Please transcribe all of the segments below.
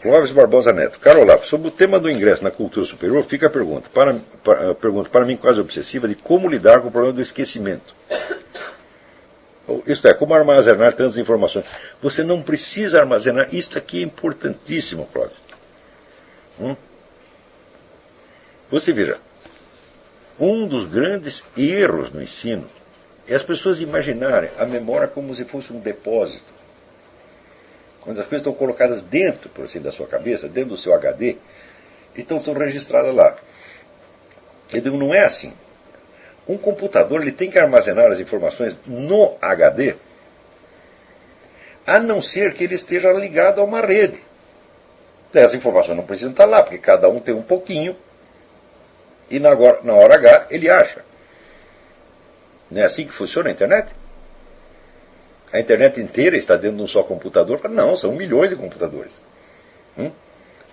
Clóvis Barbosa Neto. Caro Olavo, sobre o tema do ingresso na cultura superior, fica a pergunta. Pergunta para mim quase obsessiva de como lidar com o problema do esquecimento. Isto é, como armazenar tantas informações. Você não precisa armazenar. Isto aqui é importantíssimo, Clóvis. Você veja, um dos grandes erros no ensino é as pessoas imaginarem a memória como se fosse um depósito. Quando as coisas estão colocadas dentro, por assim, da sua cabeça, dentro do seu HD, então estão registradas lá. Eu digo, não é assim. Um computador ele tem que armazenar as informações no HD, a não ser que ele esteja ligado a uma rede. As informações não precisam estar lá, porque cada um tem um pouquinho, e na hora H ele acha. Não é assim que funciona a internet? A internet inteira está dentro de um só computador? Não, são milhões de computadores.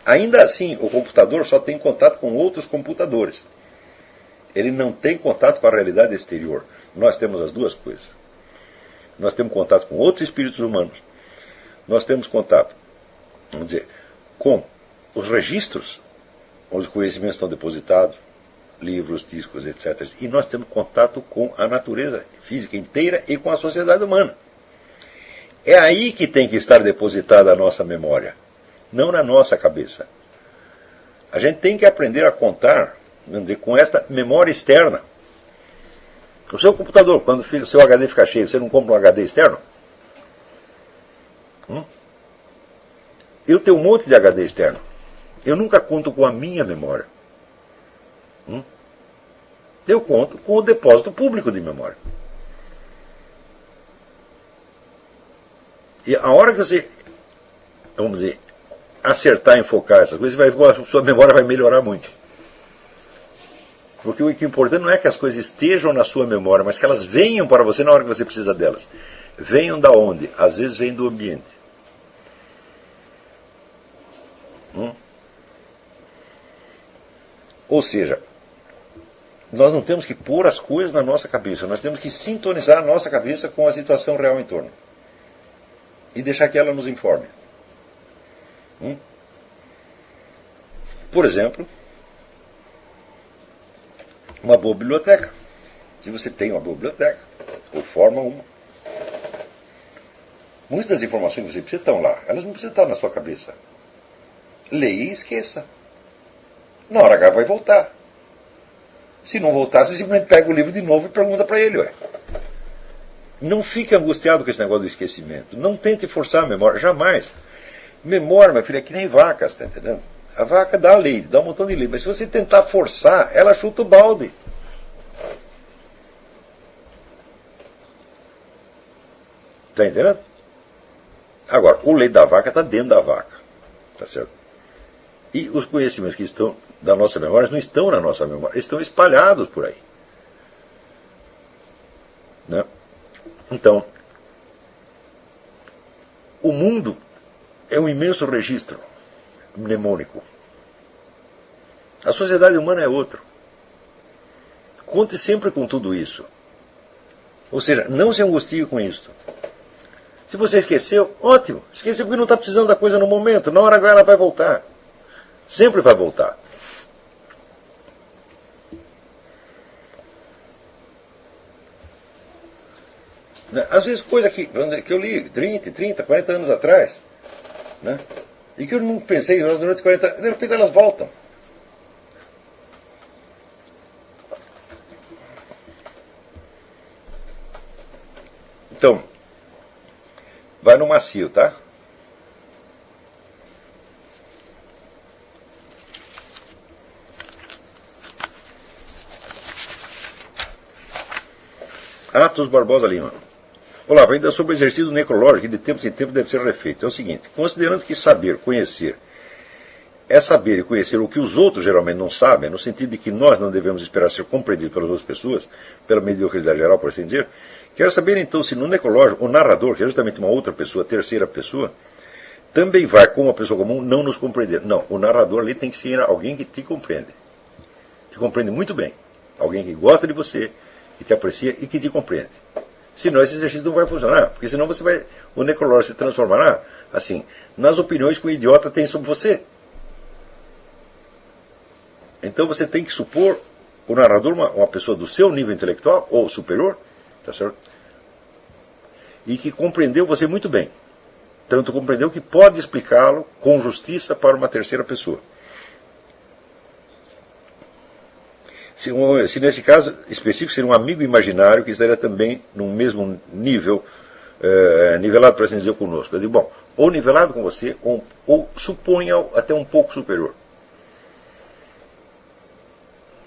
Ainda assim, o computador só tem contato com outros computadores. Ele não tem contato com a realidade exterior. Nós temos as duas coisas. Nós temos contato com outros espíritos humanos. Nós temos contato, vamos dizer, com os registros onde os conhecimentos estão depositados, livros, discos, etc. E nós temos contato com a natureza física inteira e com a sociedade humana. É aí que tem que estar depositada a nossa memória, não na nossa cabeça. A gente tem que aprender a contar, vamos dizer, com esta memória externa. O seu computador, quando o seu HD ficar cheio, você não compra um HD externo? Eu tenho um monte de HD externo. Eu nunca conto com a minha memória. Eu conto com o depósito público de memória. E a hora que você, vamos dizer, acertar, enfocar essas coisas, a sua memória vai melhorar muito. Porque o que é importante não é que as coisas estejam na sua memória, mas que elas venham para você na hora que você precisa delas. Venham da onde? Às vezes vêm do ambiente. Ou seja, nós não temos que pôr as coisas na nossa cabeça, nós temos que sintonizar a nossa cabeça com a situação real em torno. E deixar que ela nos informe. Por exemplo, uma boa biblioteca. Se você tem uma boa biblioteca, ou forma uma. Muitas das informações que você precisa estão lá. Elas não precisam estar na sua cabeça. Leia e esqueça. Na hora H vai voltar. Se não voltar, você simplesmente pega o livro de novo e pergunta para ele. Ué. Não fique angustiado com esse negócio do esquecimento. Não tente forçar a memória, jamais. Memória, minha filha, é que nem vaca, você está entendendo? A vaca dá leite, dá um montão de leite. Mas se você tentar forçar, ela chuta o balde. Está entendendo? Agora, o leite da vaca está dentro da vaca. Tá certo? E os conhecimentos que estão da nossa memória não estão na nossa memória, estão espalhados por aí. Né? Então, o mundo é um imenso registro mnemônico. A sociedade humana é outro. Conte sempre com tudo isso. Ou seja, não se angustie com isso. Se você esqueceu, ótimo. Esqueceu porque não está precisando da coisa no momento. Na hora agora ela vai voltar. Sempre vai voltar. Às vezes coisa que eu li 30, 40 anos atrás, né? E que eu não pensei durante 40 anos, de repente elas voltam. Então, vai no macio, tá? Atos Barbosa Lima. Olá, ainda sobre o exercício necrológico, que de tempo em tempo deve ser refeito. É o seguinte, considerando que saber, conhecer, é saber e conhecer o que os outros geralmente não sabem, no sentido de que nós não devemos esperar ser compreendidos pelas outras pessoas, pela mediocridade geral, por assim dizer, quero saber então se no necrológico o narrador, que é justamente uma outra pessoa, terceira pessoa, também vai, como uma pessoa comum, não nos compreender. Não, o narrador ali tem que ser alguém que te compreende. Te compreende muito bem. Alguém que gosta de você, que te aprecia e que te compreende. Senão esse exercício não vai funcionar, porque senão o necrológio se transformará, assim, nas opiniões que o idiota tem sobre você. Então você tem que supor o narrador uma pessoa do seu nível intelectual, ou superior, tá certo? E que compreendeu você muito bem. Tanto compreendeu que pode explicá-lo com justiça para uma terceira pessoa. Se nesse caso específico seria um amigo imaginário que estaria também num mesmo nível, nivelado, para assim dizer, conosco. Eu digo, bom, ou nivelado com você, ou suponha até um pouco superior.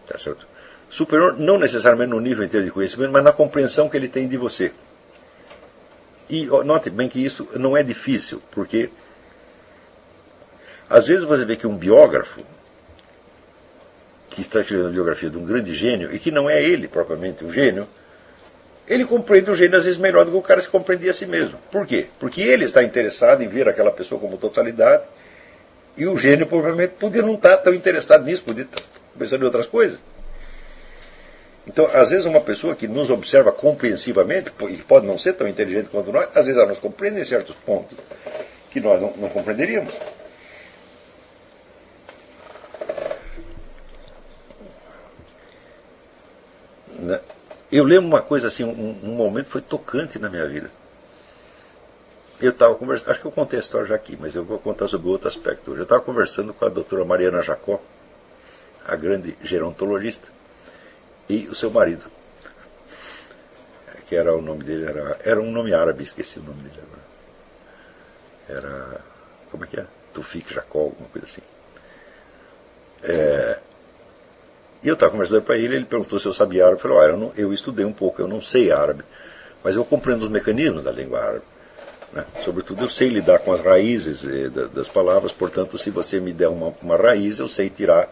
Tá certo? Superior não necessariamente no nível inteiro de conhecimento, mas na compreensão que ele tem de você. E note bem que isso não é difícil, porque às vezes você vê que um biógrafo que está escrevendo a biografia de um grande gênio, e que não é ele propriamente um gênio, ele compreende o gênio às vezes melhor do que o cara se compreendia a si mesmo. Por quê? Porque ele está interessado em ver aquela pessoa como totalidade, e o gênio provavelmente podia não estar tão interessado nisso, podia estar pensando em outras coisas. Então, às vezes uma pessoa que nos observa compreensivamente, e pode não ser tão inteligente quanto nós, às vezes ela nos compreende em certos pontos que nós não compreenderíamos. Eu lembro uma coisa assim, um momento foi tocante na minha vida. Eu estava conversando, acho que eu contei a história já aqui, mas eu vou contar sobre outro aspecto hoje. Eu estava conversando com a doutora Mariana Jacó, a grande gerontologista, e o seu marido, que era o nome dele, era um nome árabe, esqueci o nome dele agora. Era, como é que é? Tufik Jacó, alguma coisa assim. E eu estava conversando para ele perguntou se eu sabia árabe. Eu falei, eu estudei um pouco, eu não sei árabe, mas eu compreendo os mecanismos da língua árabe. Né? Sobretudo eu sei lidar com as raízes das palavras, portanto, se você me der uma raiz, eu sei tirar,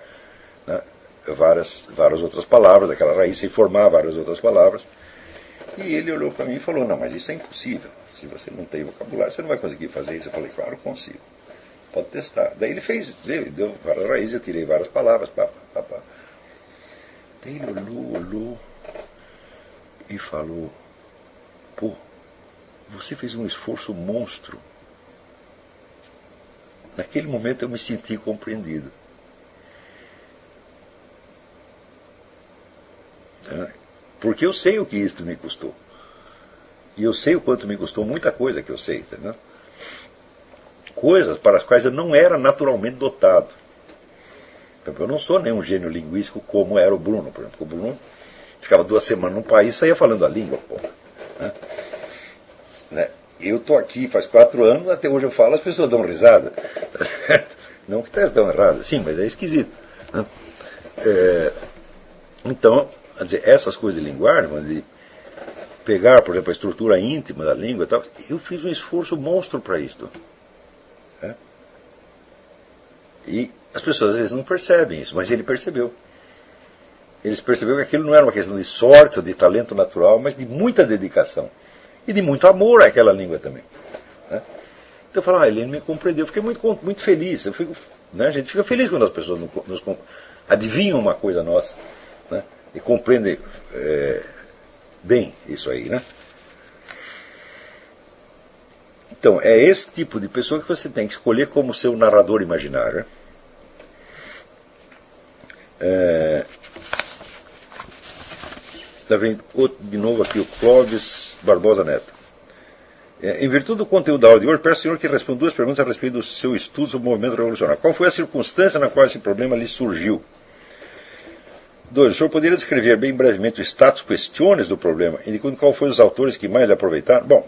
né, várias outras palavras daquela raiz, sei formar várias outras palavras. E ele olhou para mim e falou, não, mas isso é impossível. Se você não tem vocabulário, você não vai conseguir fazer isso. Eu falei, claro, consigo. Pode testar. Daí ele fez, deu várias raízes, eu tirei várias palavras, papá. Daí ele olhou e falou, pô, você fez um esforço monstro. Naquele momento eu me senti compreendido. Porque eu sei o que isso me custou. E eu sei o quanto me custou muita coisa que eu sei, entendeu? Coisas para as quais eu não era naturalmente dotado. Eu não sou nenhum gênio linguístico como era o Bruno, por exemplo. O Bruno ficava 2 semanas num país e saía falando a língua, pô. Né? Eu estou aqui faz 4 anos, até hoje eu falo, as pessoas dão risada. Não que estão erradas, sim, mas é esquisito. Né? Então, quer dizer, essas coisas de linguagem, de pegar, por exemplo, a estrutura íntima da língua e tal, eu fiz um esforço monstro para isso. Né? E as pessoas às vezes não percebem isso, mas ele percebeu. Ele percebeu que aquilo não era uma questão de sorte ou de talento natural, mas de muita dedicação. E de muito amor àquela língua também. Né? Então eu falo, ele me compreendeu. Eu fiquei muito feliz. A gente fica feliz quando as pessoas nos adivinham uma coisa nossa, né? E compreendem bem isso aí. Né? Então, é esse tipo de pessoa que você tem que escolher como seu narrador imaginário. Está vendo de novo aqui o Clóvis Barbosa Neto. Em virtude do conteúdo da aula de hoje, peço ao senhor que responda 2 perguntas a respeito do seu estudo sobre o movimento revolucionário. Qual foi a circunstância na qual esse problema lhe surgiu? 2. O senhor poderia descrever bem brevemente o status questiones do problema, indicando qual foi os autores que mais lhe aproveitaram? Bom,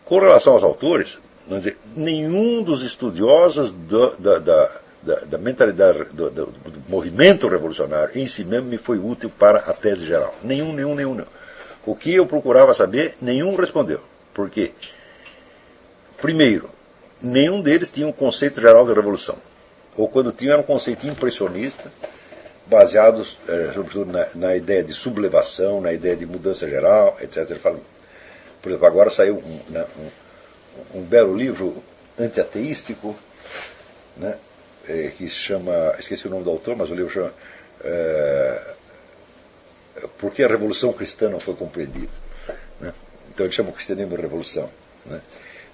com relação aos autores, vamos dizer, nenhum dos estudiosos da mentalidade do movimento revolucionário em si mesmo me foi útil para a tese geral. Nenhum. O que eu procurava saber, nenhum respondeu. Por quê? Primeiro, nenhum deles tinha um conceito geral de revolução. Ou quando tinha, era um conceito impressionista, baseado sobretudo na ideia de sublevação, na ideia de mudança geral, etc. Ele fala, por exemplo, agora saiu um belo livro antiateístico, né? Que se chama, esqueci o nome do autor, mas o livro chama Por que a Revolução Cristã não foi compreendida? Né? Então ele chama o cristianismo de revolução. Né?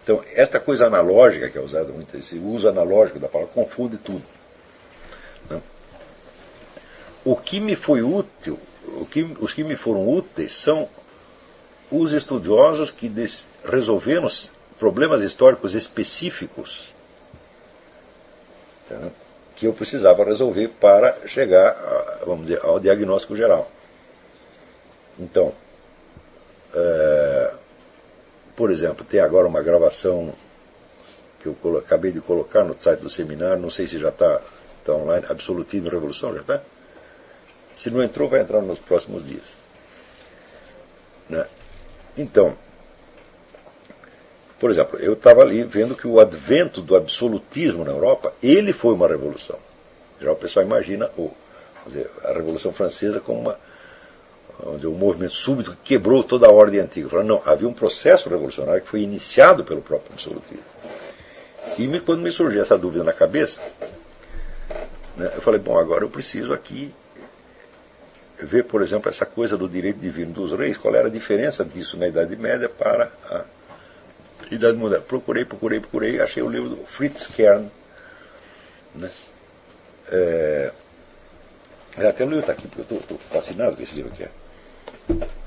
Então, esta coisa analógica que é usada muito, esse uso analógico da palavra, confunde tudo. Né? O que me foi útil, os que me foram úteis são os estudiosos que resolveram problemas históricos específicos, tá? Que eu precisava resolver para chegar, vamos dizer, ao diagnóstico geral. Então, por exemplo, tem agora uma gravação que eu acabei de colocar no site do seminário, não sei se já está online, Absolutismo e Revolução, já está? Se não entrou, vai entrar nos próximos dias. Né? Então, por exemplo, eu estava ali vendo que o advento do absolutismo na Europa, ele foi uma revolução. Já o pessoal imagina a Revolução Francesa como um movimento súbito que quebrou toda a ordem antiga. Falaram, não, havia um processo revolucionário que foi iniciado pelo próprio absolutismo. E quando me surgiu essa dúvida na cabeça, né, eu falei, bom, agora eu preciso aqui ver, por exemplo, essa coisa do direito divino dos reis, qual era a diferença disso na Idade Média para a Idade Moderna. Procurei, achei o livro do Fritz Kern. Né? Até o livro está aqui, porque eu estou fascinado com esse livro aqui.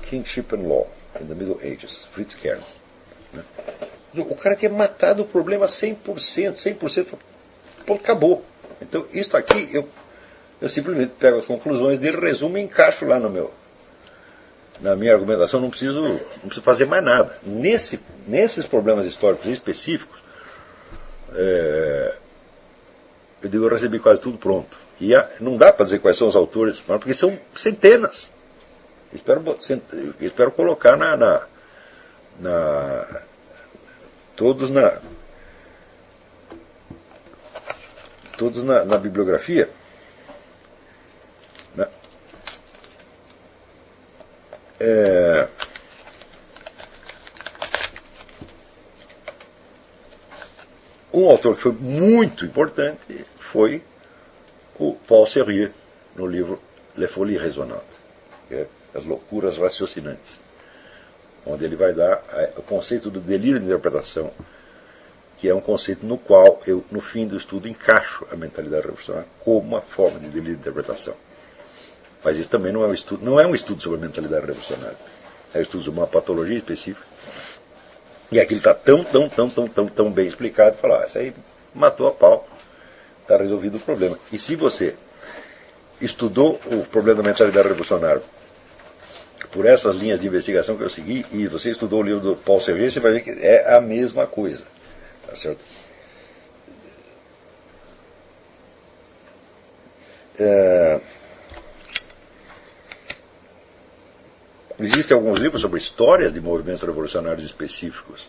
Kingship and Law, in the Middle Ages, Fritz Kern. Né? O cara tinha matado o problema 100%, pô, acabou. Então, isso aqui, eu simplesmente pego as conclusões dele, resumo e encaixo lá na minha argumentação, não preciso fazer mais nada. Nesses problemas históricos específicos, eu digo, eu recebi quase tudo pronto. E não dá para dizer quais são os autores, porque são centenas. Espero colocar todos na bibliografia. Né? Um autor que foi muito importante foi o Paul Sérieux, no livro Les Folies Raisonnantes, que é As Loucuras Raciocinantes, onde ele vai dar o conceito do delírio de interpretação, que é um conceito no qual eu, no fim do estudo, encaixo a mentalidade revolucionária como uma forma de delírio de interpretação. Mas isso também não é um estudo sobre a mentalidade revolucionária. É um estudo sobre uma patologia específica. E aquilo está tão bem explicado, falar, isso aí matou a pau, está resolvido o problema. E se você estudou o problema da mentalidade revolucionária por essas linhas de investigação que eu segui, e você estudou o livro do Paul Sérieux, você vai ver que é a mesma coisa. Tá certo? Existem alguns livros sobre histórias de movimentos revolucionários específicos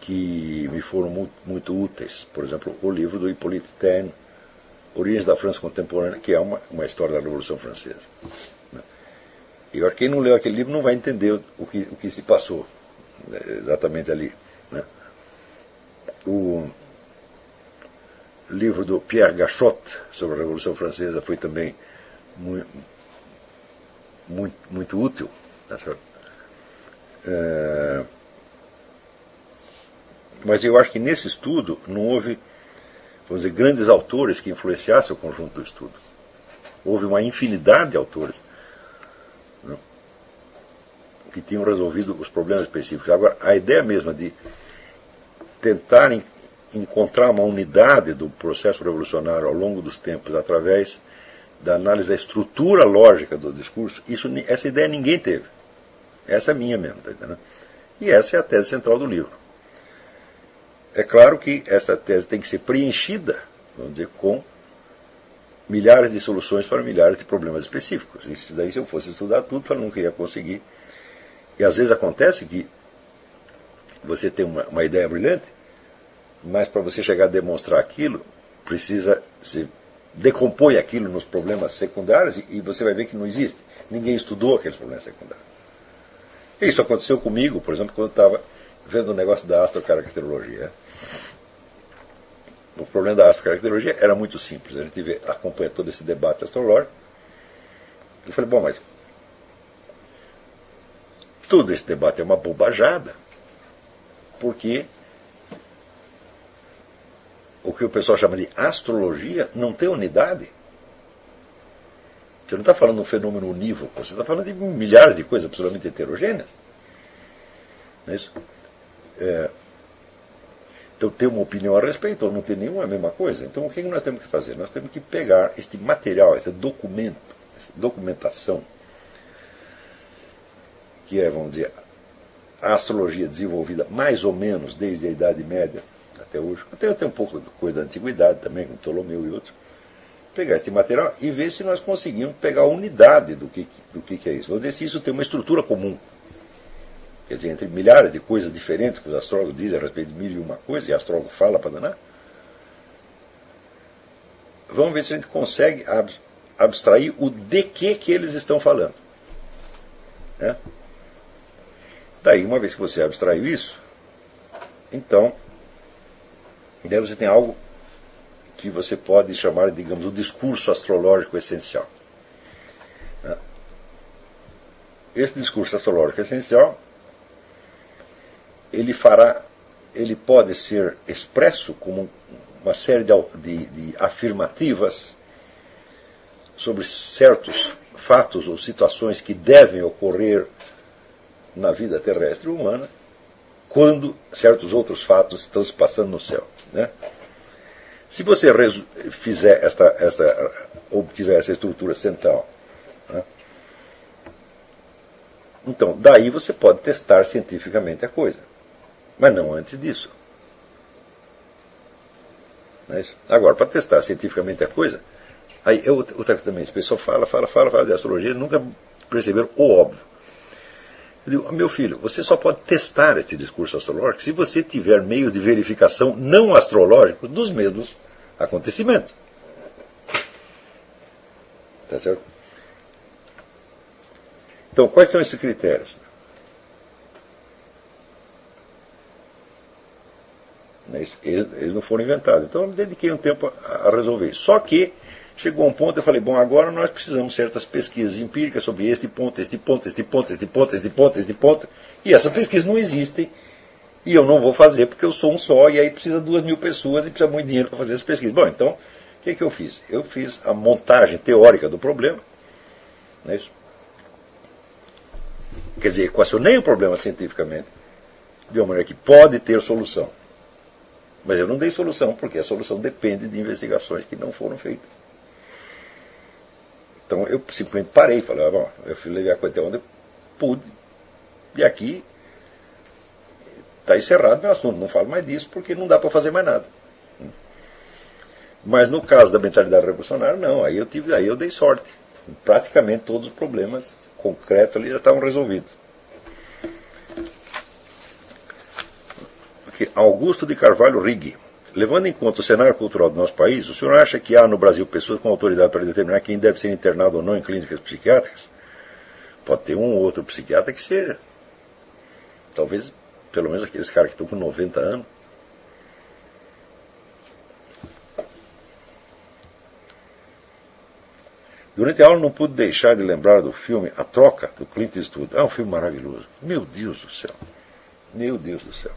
que me foram muito úteis. Por exemplo, o livro do Hippolyte Taine, Origens da França Contemporânea, que é uma história da Revolução Francesa. E agora, quem não leu aquele livro não vai entender o que se passou exatamente ali. Né? O livro do Pierre Gachot sobre a Revolução Francesa foi também muito útil. Mas eu acho que nesse estudo não houve, vamos dizer, grandes autores que influenciassem o conjunto do estudo. Houve uma infinidade de autores, né, que tinham resolvido os problemas específicos. Agora, a ideia mesma de tentar encontrar uma unidade do processo revolucionário ao longo dos tempos através da análise da estrutura lógica do discurso, essa ideia ninguém teve. Essa é minha mesmo, tá entendendo? E essa é a tese central do livro. É claro que essa tese tem que ser preenchida, vamos dizer, com milhares de soluções para milhares de problemas específicos. Isso daí, se eu fosse estudar tudo, eu nunca ia conseguir. E às vezes acontece que você tem uma ideia brilhante, mas para você chegar a demonstrar aquilo, se decompõe aquilo nos problemas secundários e você vai ver que não existe. Ninguém estudou aqueles problemas secundários. E isso aconteceu comigo, por exemplo, quando eu estava vendo o negócio da astrocaracterologia. O problema da astrocaracterologia era muito simples. A gente acompanha todo esse debate astrológico. Eu falei, bom, mas todo esse debate é uma bobajada, porque o que o pessoal chama de astrologia não tem unidade. Você não está falando de um fenômeno unívoco, você está falando de milhares de coisas absolutamente heterogêneas. Não é isso? Então, ter uma opinião a respeito ou não ter nenhuma é a mesma coisa. Então, o que nós temos que fazer? Nós temos que pegar este material, esse documento, essa documentação, que é, vamos dizer, a astrologia desenvolvida mais ou menos desde a Idade Média até hoje, até um pouco de coisa da Antiguidade também, com Ptolomeu e outros, pegar este material e ver se nós conseguimos pegar a unidade do que é isso. Vamos ver se isso tem uma estrutura comum. Quer dizer, entre milhares de coisas diferentes que os astrólogos dizem a respeito de mil e uma coisa, e o astrólogo fala para danar. Vamos ver se a gente consegue abstrair o de que eles estão falando. Né? Daí, uma vez que você abstraiu isso, então, daí você tem algo que você pode chamar, digamos, o discurso astrológico essencial. Esse discurso astrológico essencial, ele pode ser expresso como uma série de afirmativas sobre certos fatos ou situações que devem ocorrer na vida terrestre humana, quando certos outros fatos estão se passando no céu. Né? Se você fizer obtiver essa estrutura central, né? Então, daí você pode testar cientificamente a coisa. Mas não antes disso. Não é isso? Agora, para testar cientificamente a coisa, aí outra coisa também, as pessoas falam de astrologia e nunca perceberam o óbvio. Eu digo, meu filho, você só pode testar esse discurso astrológico se você tiver meios de verificação não astrológicos dos mesmos acontecimentos. Tá certo? Então, quais são esses critérios? Eles não foram inventados. Então, eu me dediquei um tempo a resolver isso. Só que chegou um ponto, eu falei, bom, agora nós precisamos de certas pesquisas empíricas sobre este ponto, e essas pesquisas não existem, e eu não vou fazer porque eu sou um só, e aí precisa 2.000 pessoas e precisa muito dinheiro para fazer as pesquisas. Bom, então, o que eu fiz? Eu fiz a montagem teórica do problema, não é isso? Quer dizer, equacionei o problema cientificamente, de uma maneira que pode ter solução. Mas eu não dei solução, porque a solução depende de investigações que não foram feitas. Então eu simplesmente parei e falei, bom, eu fui levar a coisa até onde eu pude, e aqui está encerrado meu assunto, não falo mais disso, porque não dá para fazer mais nada. Mas no caso da mentalidade revolucionária, não, aí eu dei sorte. Praticamente todos os problemas concretos ali já estavam resolvidos. Augusto de Carvalho Righi. Levando em conta o cenário cultural do nosso país, o senhor acha que há no Brasil pessoas com autoridade para determinar quem deve ser internado ou não em clínicas psiquiátricas? Pode ter um ou outro psiquiatra que seja. Talvez, pelo menos aqueles caras que estão com 90 anos. Durante a aula não pude deixar de lembrar do filme A Troca, do Clint Eastwood. É um filme maravilhoso. Meu Deus do céu. Meu Deus do céu.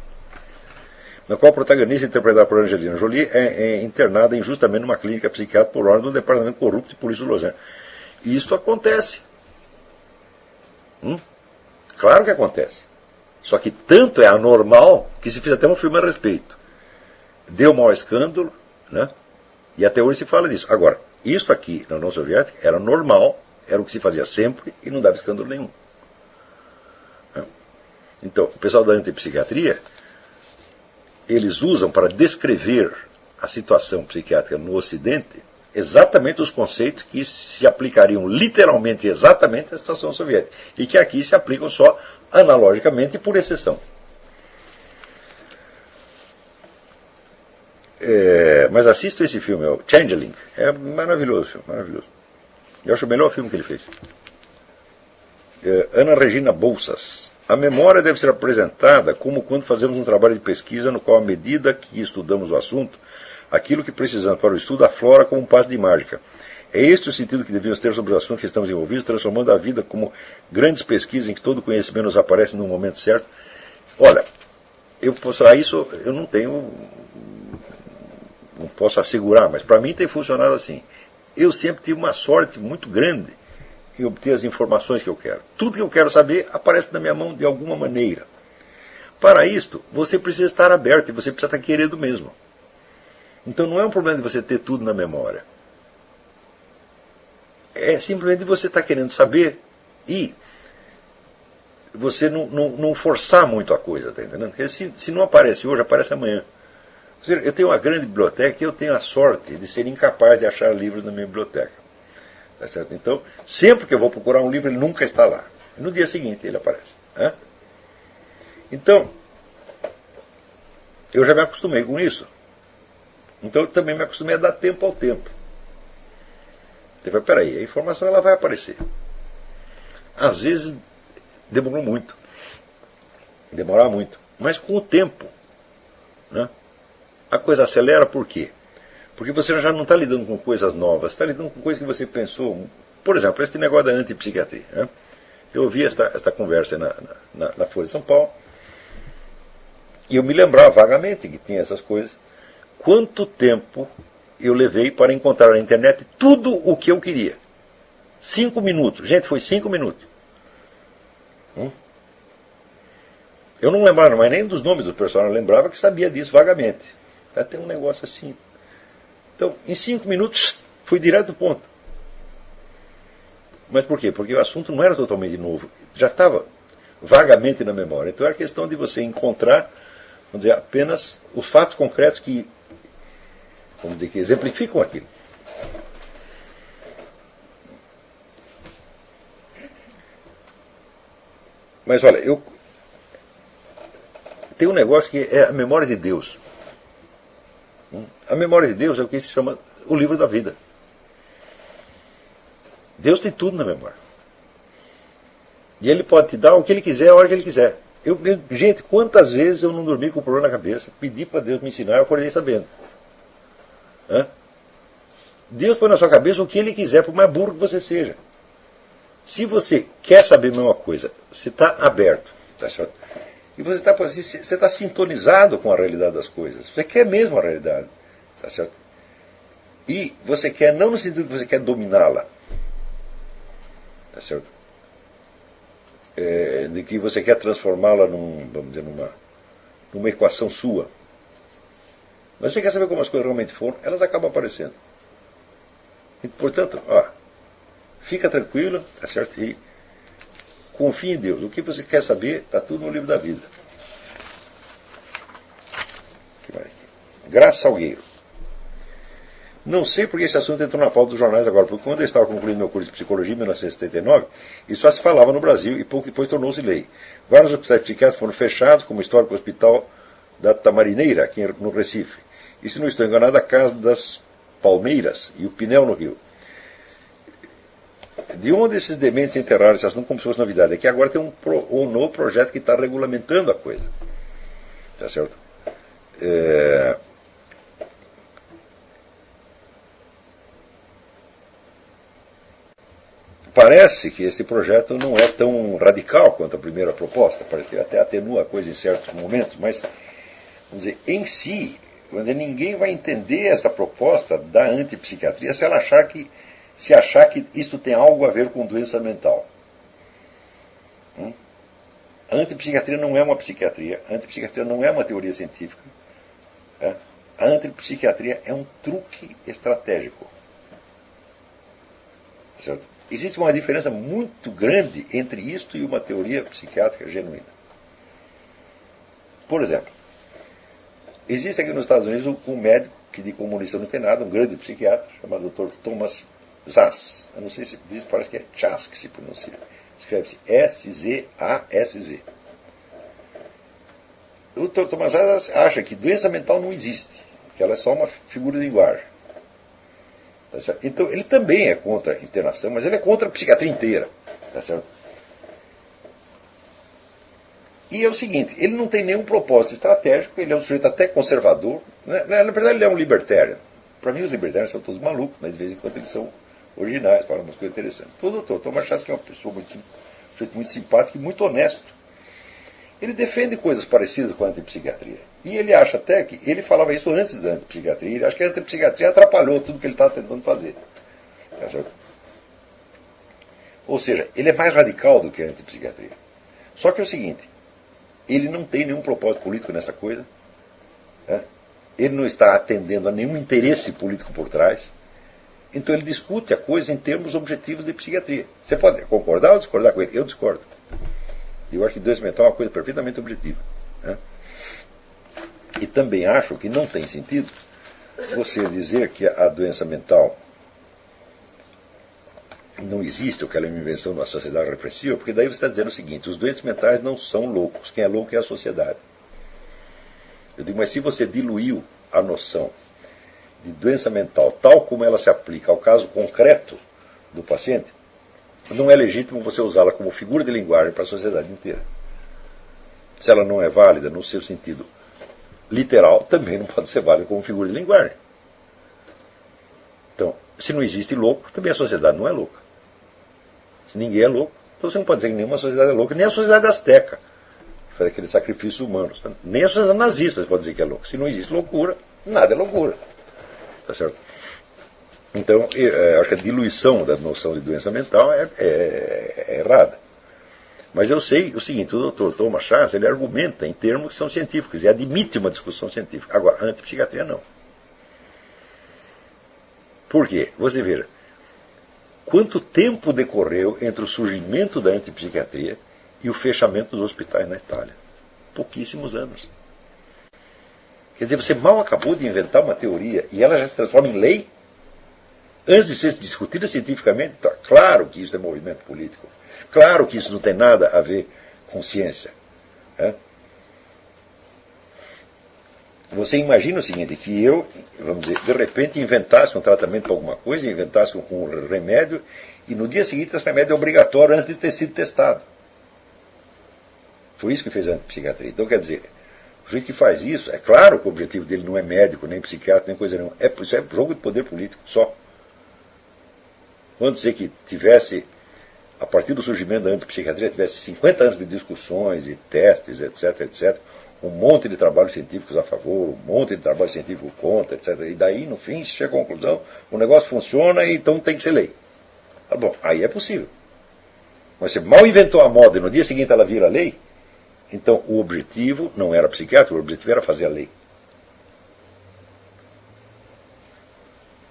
Na qual o protagonista, interpretado por Angelina Jolie, é internada injustamente numa clínica psiquiátrica por ordem do Departamento Corrupto de Polícia de Los Angeles. E isso acontece. Claro que acontece. Só que tanto é anormal que se fez até um filme a respeito. Deu mau escândalo, né? E até hoje se fala disso. Agora, isso aqui na União Soviética era normal, era o que se fazia sempre e não dava escândalo nenhum. Então, o pessoal da antipsiquiatria, eles usam para descrever a situação psiquiátrica no Ocidente exatamente os conceitos que se aplicariam literalmente exatamente à situação soviética e que aqui se aplicam só analogicamente e por exceção. Mas assisto esse filme, o Changeling, é maravilhoso filme, maravilhoso. Eu acho o melhor filme que ele fez. Ana Regina Bolsas. A memória deve ser apresentada como quando fazemos um trabalho de pesquisa no qual, à medida que estudamos o assunto, aquilo que precisamos para o estudo aflora como um passe de mágica. É este o sentido que devíamos ter sobre os assuntos que estamos envolvidos, transformando a vida como grandes pesquisas em que todo conhecimento nos aparece no momento certo. Olha, isso eu não posso assegurar, mas para mim tem funcionado assim. Eu sempre tive uma sorte muito grande em obter as informações que eu quero. Tudo que eu quero saber aparece na minha mão de alguma maneira. Para isto, você precisa estar aberto e você precisa estar querendo mesmo. Então não é um problema de você ter tudo na memória. É simplesmente você estar querendo saber e você não forçar muito a coisa, tá entendendo? Porque se não aparece hoje, aparece amanhã. Eu tenho uma grande biblioteca e eu tenho a sorte de ser incapaz de achar livros na minha biblioteca. Tá certo? Então, sempre que eu vou procurar um livro, ele nunca está lá. No dia seguinte ele aparece. Né? Então, eu já me acostumei com isso. Então, eu também me acostumei a dar tempo ao tempo. Eu falei, peraí, a informação ela vai aparecer. Às vezes, demorou muito. Demorava muito. Mas com o tempo, né, a coisa acelera por quê? Porque você já não está lidando com coisas novas, está lidando com coisas que você pensou. Por exemplo, esse negócio da antipsiquiatria. Né? Eu ouvi esta conversa na Folha de São Paulo e eu me lembrava vagamente que tinha essas coisas. Quanto tempo eu levei para encontrar na internet tudo o que eu queria? 5 minutos. Gente, foi 5 minutos. Eu não lembrava mais nem dos nomes do personagem, eu lembrava que sabia disso vagamente. Tem um negócio assim. Então, em 5 minutos, fui direto ao ponto. Mas por quê? Porque o assunto não era totalmente novo. Já estava vagamente na memória. Então era questão de você encontrar, vamos dizer, apenas os fatos concretos que, vamos dizer, que exemplificam aquilo. Mas olha, tem um negócio que é a memória de Deus. A memória de Deus é o que se chama o livro da vida. Deus tem tudo na memória. E Ele pode te dar o que Ele quiser, a hora que Ele quiser. Gente, quantas vezes eu não dormi com o problema na cabeça, pedi para Deus me ensinar, eu acordei sabendo. Deus põe na sua cabeça o que Ele quiser, por mais burro que você seja. Se você quer saber a mesma coisa, você está aberto, tá certo? E você está sintonizado com a realidade das coisas. Você quer mesmo a realidade, tá certo? E você quer, não no sentido que você quer dominá-la, tá certo? De que você quer transformá-la vamos dizer, numa equação sua. Mas você quer saber como as coisas realmente foram, elas acabam aparecendo. E, portanto, fica tranquilo, tá certo? E confie em Deus. O que você quer saber, está tudo no livro da vida. Que vai aqui. Graça Salgueiro. Não sei porque esse assunto entrou na pauta dos jornais agora, porque quando eu estava concluindo meu curso de psicologia em 1979, isso só se falava no Brasil e pouco depois tornou-se lei. Vários hospitais psiquiátricos foram fechados, como o histórico hospital da Tamarineira, aqui no Recife. E se não estou enganado, a Casa das Palmeiras e o Pinel no Rio. De onde esses dementes enterraram esse assunto como se fosse novidade? É que agora tem um novo projeto que está regulamentando a coisa. Tá certo? Parece que esse projeto não é tão radical quanto a primeira proposta. Parece que até atenua a coisa em certos momentos, mas, vamos dizer, em si, ninguém vai entender essa proposta da antipsiquiatria se achar que isto tem algo a ver com doença mental. A antipsiquiatria não é uma psiquiatria, a antipsiquiatria não é uma teoria científica. A antipsiquiatria é um truque estratégico. Certo? Existe uma diferença muito grande entre isto e uma teoria psiquiátrica genuína. Por exemplo, existe aqui nos Estados Unidos um médico que de comunista não tem nada, um grande psiquiatra, chamado Dr. Thomas Szasz. Eu não sei se diz, parece que é Chas que se pronuncia. Escreve-se S-Z-A-S-Z. O Dr. Thomas Szasz acha que doença mental não existe, que ela é só uma figura de linguagem. Tá certo? Então, ele também é contra a internação, mas ele é contra a psiquiatria inteira. Tá certo? E é o seguinte, ele não tem nenhum propósito estratégico, ele é um sujeito até conservador. Na verdade, ele é um libertário. Para mim, os libertários são todos malucos, mas de vez em quando eles são originais, fala umas coisas interessantes. O doutor Thomas Schaas, que é uma pessoa muito simpática e muito honesto, ele defende coisas parecidas com a antipsiquiatria. E ele acha até que, ele falava isso antes da antipsiquiatria, ele acha que a antipsiquiatria atrapalhou tudo que ele estava tentando fazer. Tá certo? Ou seja, ele é mais radical do que a antipsiquiatria. Só que é o seguinte, ele não tem nenhum propósito político nessa coisa, né? Ele não está atendendo a nenhum interesse político por trás, então ele discute a coisa em termos objetivos de psiquiatria. Você pode concordar ou discordar com ele? Eu discordo. Eu acho que doença mental é uma coisa perfeitamente objetiva, né? E também acho que não tem sentido você dizer que a doença mental não existe, ou que ela é uma invenção de uma sociedade repressiva, porque daí você está dizendo o seguinte, os doentes mentais não são loucos, quem é louco é a sociedade. Eu digo, mas se você diluiu a noção de doença mental tal como ela se aplica ao caso concreto do paciente, não é legítimo você usá-la como figura de linguagem para a sociedade inteira. Se ela não é válida no seu sentido literal, também não pode ser válida como figura de linguagem. Então, se não existe louco, também a sociedade não é louca. Se ninguém é louco, então você não pode dizer que nenhuma sociedade é louca, nem a sociedade azteca, que faz aqueles sacrifícios humanos. Nem a sociedade nazista pode dizer que é louca. Se não existe loucura, nada é loucura. Tá certo? Então, acho que a diluição da noção de doença mental é errada. Mas eu sei o seguinte, o Dr. Thomas Schaas, ele argumenta em termos que são científicos e admite uma discussão científica. Agora, a antipsiquiatria não. Por quê? Você veja, quanto tempo decorreu entre o surgimento da antipsiquiatria e o fechamento dos hospitais na Itália? Pouquíssimos anos. Quer dizer, você mal acabou de inventar uma teoria e ela já se transforma em lei? Antes de ser discutida cientificamente, tá claro que isso é movimento político. Claro que isso não tem nada a ver com ciência. Né? Você imagina o seguinte, que eu, vamos dizer, de repente inventasse um tratamento para alguma coisa, inventasse um remédio, e no dia seguinte esse remédio é obrigatório antes de ter sido testado. Foi isso que fez a antipsiquiatria. Então, quer dizer, o jeito que faz isso, é claro que o objetivo dele não é médico, nem psiquiatra, nem coisa nenhuma. Isso é jogo de poder político, só. Vamos dizer que tivesse, a partir do surgimento da antipsiquiatria, tivesse 50 anos de discussões e testes, etc., etc., um monte de trabalhos científicos a favor, um monte de trabalho científico contra, etc. E daí, no fim, chega à conclusão, o negócio funciona e então tem que ser lei. Ah, bom, aí é possível. Mas você mal inventou a moda e no dia seguinte ela vira lei, então o objetivo não era psiquiátrico, o objetivo era fazer a lei.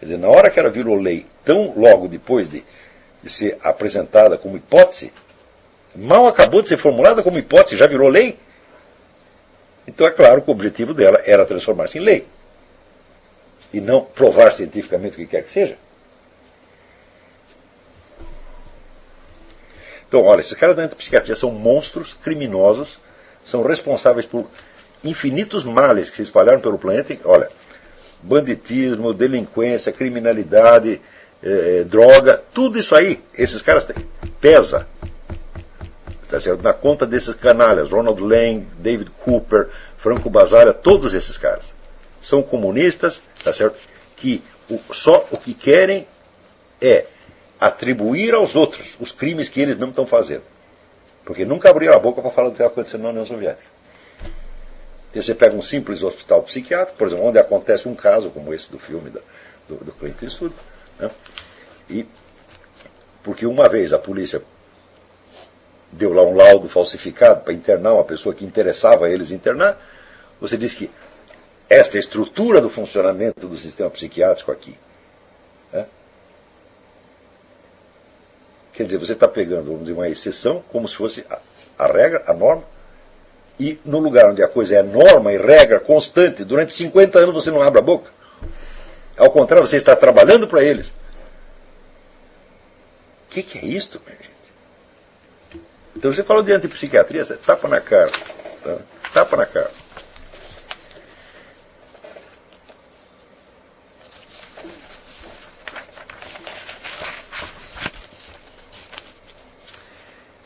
Quer dizer, na hora que ela virou lei, tão logo depois de ser apresentada como hipótese, mal acabou de ser formulada como hipótese, já virou lei. Então é claro que o objetivo dela era transformar-se em lei. E não provar cientificamente o que quer que seja. Então, olha, esses caras da antipsiquiatria são monstros criminosos, são responsáveis por infinitos males que se espalharam pelo planeta. Olha, banditismo, delinquência, criminalidade, droga, tudo isso aí, esses caras têm, pesa, tá certo? Na conta desses canalhas, Ronald Lang, David Cooper, Franco Basaglia, todos esses caras são comunistas, tá certo? Que só o que querem é atribuir aos outros os crimes que eles mesmos estão fazendo, porque nunca abriram a boca para falar do que estava acontecendo na União Soviética. E você pega um simples hospital psiquiátrico, por exemplo, onde acontece um caso como esse do filme do Clint Eastwood, né? E porque uma vez a polícia deu lá um laudo falsificado para internar uma pessoa que interessava a eles internar, você diz que esta é a estrutura do funcionamento do sistema psiquiátrico aqui. Né? Quer dizer, você está pegando, vamos dizer, uma exceção como se fosse a regra, a norma, e no lugar onde a coisa é norma e regra constante, durante 50 anos você não abre a boca. Ao contrário, você está trabalhando para eles. O que é isto, minha gente? Então você falou de antipsiquiatria, você tapa na cara. Tá? Tapa na cara.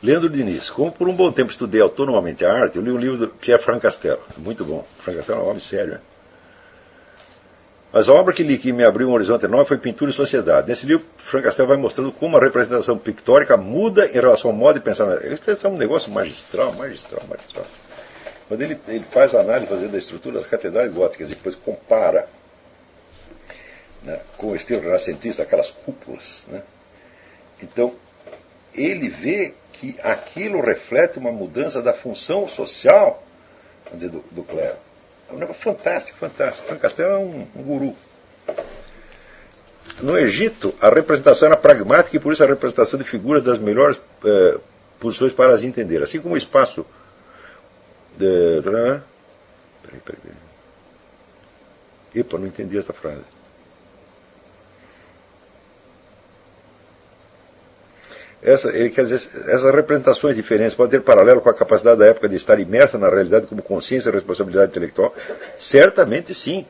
Leandro Diniz, como por um bom tempo estudei autonomamente a arte, eu li um livro do Pierre Franck Castel, muito bom. Franck Castel é um homem sério, né? Mas a obra que me abriu um horizonte enorme foi Pintura e Sociedade. Nesse livro, Frank Castell vai mostrando como a representação pictórica muda em relação ao modo de pensar. Ele fez um negócio magistral. Quando ele faz a análise da estrutura das catedrais góticas e depois compara, né, com o estilo renascentista, aquelas cúpulas, né? Então, ele vê que aquilo reflete uma mudança da função social, vamos dizer, do clero. É um negócio fantástico. Frank Castell é um guru. No Egito, a representação era pragmática e por isso a representação de figuras das melhores posições para as entender. Assim como o espaço de... Peraí. Epa, não entendi essa frase. Ele quer dizer, essas representações diferentes podem ter paralelo com a capacidade da época de estar imersa na realidade como consciência e responsabilidade intelectual? Certamente sim.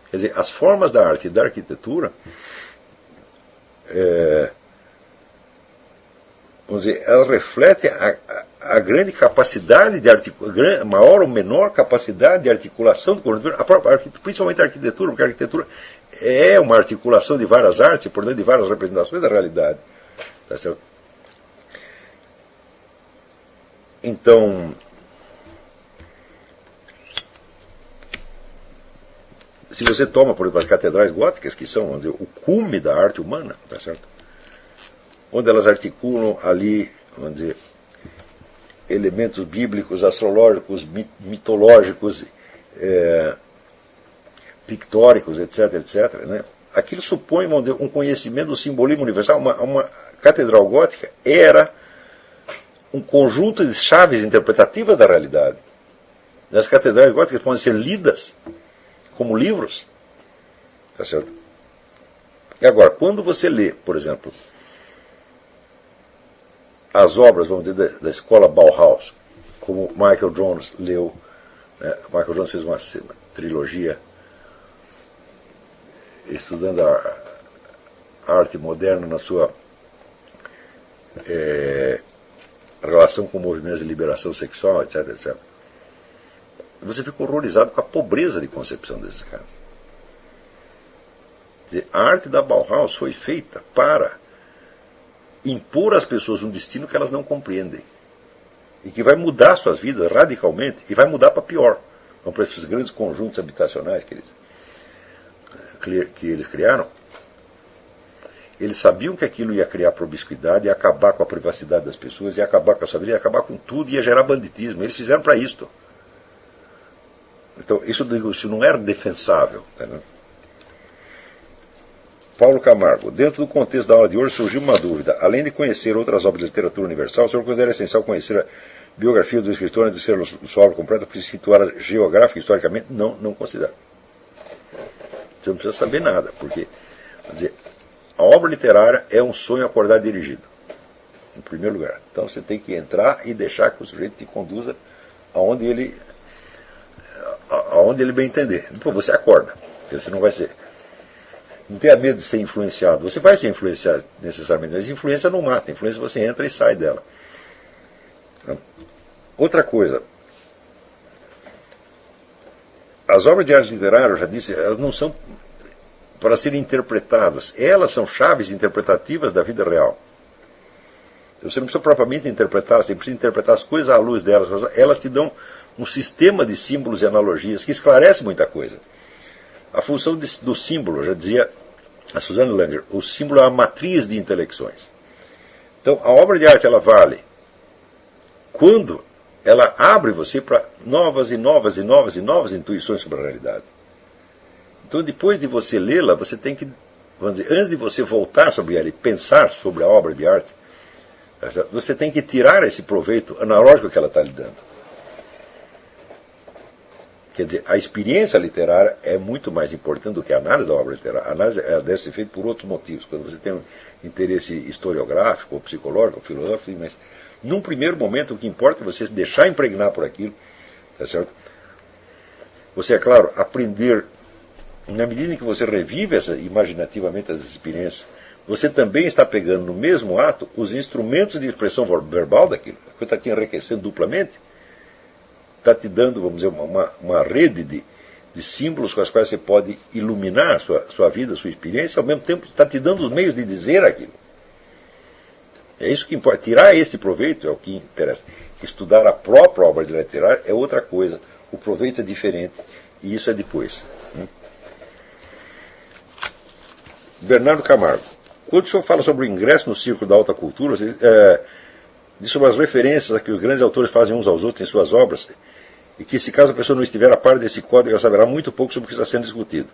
Quer dizer, as formas da arte e da arquitetura, vamos dizer, elas refletem a grande capacidade de articulação, maior ou menor capacidade de articulação do conjunto, principalmente a arquitetura, porque a arquitetura é uma articulação de várias artes e, portanto, de várias representações da realidade. Tá certo? Então, se você toma, por exemplo, as catedrais góticas, que são, vamos dizer, o cume da arte humana, tá certo? Onde elas articulam ali, vamos dizer, elementos bíblicos, astrológicos, mitológicos, pictóricos, etc., né? Aquilo supõe, vamos dizer, um conhecimento do simbolismo universal. Uma catedral gótica era um conjunto de chaves interpretativas da realidade. As catedrais góticas podem ser lidas como livros. Tá certo? E agora, quando você lê, por exemplo, as obras, vamos dizer, da escola Bauhaus, como Michael Jones leu, né? Michael Jones fez uma trilogia estudando a arte moderna na sua relação com movimentos de liberação sexual, etc. Você fica horrorizado com a pobreza de concepção desses caras. Quer dizer, a arte da Bauhaus foi feita para impor às pessoas um destino que elas não compreendem e que vai mudar suas vidas radicalmente e vai mudar para pior. Então, para esses grandes conjuntos habitacionais que eles criaram, eles sabiam que aquilo ia criar promiscuidade, ia acabar com a privacidade das pessoas, ia acabar com a sua vida, ia acabar com tudo, ia gerar banditismo. Eles fizeram para isto. Então, isso não era defensável. Entendeu? Paulo Camargo, dentro do contexto da aula de hoje surgiu uma dúvida. Além de conhecer outras obras de literatura universal, o senhor considera essencial conhecer a biografia do escritor antes de ser sua obra completa para se situar geográfica e historicamente? Não considero. Você não precisa saber nada, porque, quer dizer, a obra literária é um sonho acordado e dirigido, em primeiro lugar. Então você tem que entrar e deixar que o sujeito te conduza aonde ele bem entender. Depois você acorda, porque você não vai ser... Não tenha medo de ser influenciado. Você vai ser influenciado necessariamente, mas influência não mata. Influência você entra e sai dela. Outra coisa. As obras de arte literária, eu já disse, elas não são para serem interpretadas. Elas são chaves interpretativas da vida real. Você não precisa propriamente interpretar, você precisa interpretar as coisas à luz delas. Elas te dão um sistema de símbolos e analogias que esclarece muita coisa. A função do símbolo, já dizia a Suzanne Langer, o símbolo é a matriz de intelecções. Então, a obra de arte, ela vale quando ela abre você para novas intuições sobre a realidade. Então, depois de você lê-la, você tem que, vamos dizer, antes de você voltar sobre ela e pensar sobre a obra de arte, você tem que tirar esse proveito analógico que ela está lhe dando. Quer dizer, a experiência literária é muito mais importante do que a análise da obra literária. A análise deve ser feita por outros motivos, quando você tem um interesse historiográfico, ou psicológico, ou filosófico, mas num primeiro momento o que importa é você se deixar impregnar por aquilo, tá certo? Você, é claro, aprender, na medida em que você revive imaginativamente as experiências, você também está pegando no mesmo ato os instrumentos de expressão verbal daquilo, a coisa está te enriquecendo duplamente, está te dando, vamos dizer, uma rede de símbolos com os quais você pode iluminar a sua vida, a sua experiência, ao mesmo tempo está te dando os meios de dizer aquilo. É isso que importa. Tirar este proveito é o que interessa. Estudar a própria obra de literária é outra coisa. O proveito é diferente e isso é depois. Bernardo Camargo. Quando o senhor fala sobre o ingresso no círculo da alta cultura, diz sobre as referências a que os grandes autores fazem uns aos outros em suas obras, e que se caso a pessoa não estiver a par desse código, ela saberá muito pouco sobre o que está sendo discutido.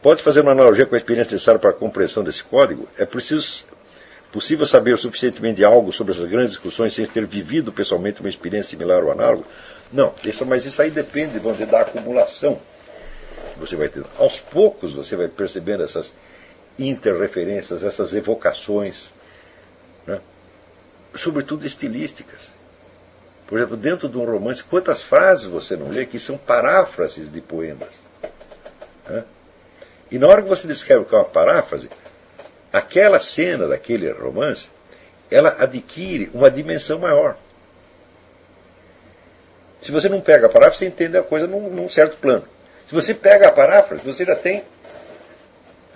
Pode fazer uma analogia com a experiência necessária para a compreensão desse código? É possível saber o suficientemente algo sobre essas grandes discussões sem ter vivido pessoalmente uma experiência similar ou análoga? Não, mas isso aí depende, vamos dizer, da acumulação que você vai ter. Aos poucos você vai percebendo essas interreferências, essas evocações, né? Sobretudo estilísticas. Por exemplo, dentro de um romance, quantas frases você não lê que são paráfrases de poemas? Né? E na hora que você descreve o que é uma paráfrase, aquela cena daquele romance, ela adquire uma dimensão maior. Se você não pega a paráfrase, você entende a coisa num certo plano. Se você pega a paráfrase, você já tem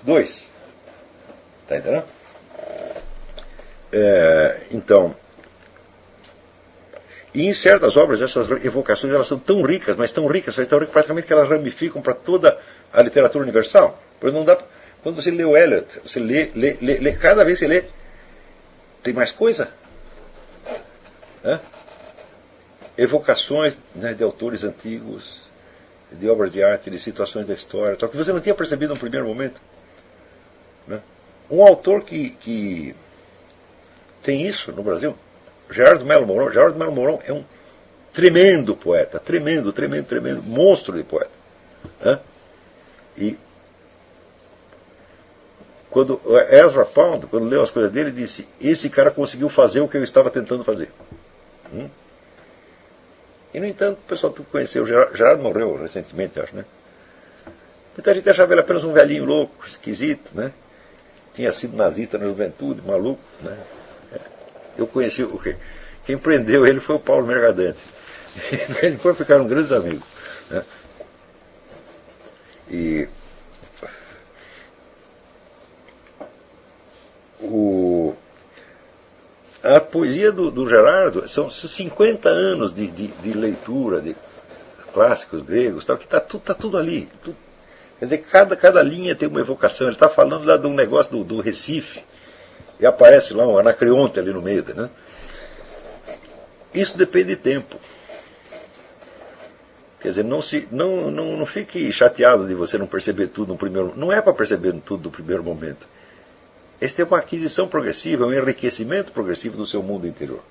dois. Está entendendo? Então, e em certas obras, essas evocações elas são tão ricas, mas tão ricas praticamente que elas ramificam para toda a literatura universal. Porque não dá, quando você lê o Eliot, você lê, cada vez que você lê, tem mais coisa. Né? Evocações, né, de autores antigos, de obras de arte, de situações da história, só que você não tinha percebido no primeiro momento. Né? Um autor que tem isso no Brasil, Gerardo Melo Mourão. Gerardo Melo Mourão é um tremendo poeta, tremendo, monstro de poeta. Né? E quando Ezra Pound, quando leu as coisas dele, disse: esse cara conseguiu fazer o que eu estava tentando fazer. E no entanto, o pessoal que conheceu, Gerardo morreu recentemente, acho, né? Muita gente achava ele apenas um velhinho louco, esquisito, né? Tinha sido nazista na juventude, maluco, né? Eu conheci quem prendeu ele foi o Paulo Mercadante. E depois ficaram grandes amigos. Né? E a poesia do Gerardo são 50 anos de leitura de clássicos gregos, tal, que está tudo ali. Quer dizer, cada linha tem uma evocação. Ele está falando lá de um negócio do Recife, e aparece lá um Anacreonte ali no meio. Né? Isso depende de tempo. Quer dizer, não fique chateado de você não perceber tudo no primeiro momento. Não é para perceber tudo no primeiro momento. Esse é uma aquisição progressiva, um enriquecimento progressivo do seu mundo interior.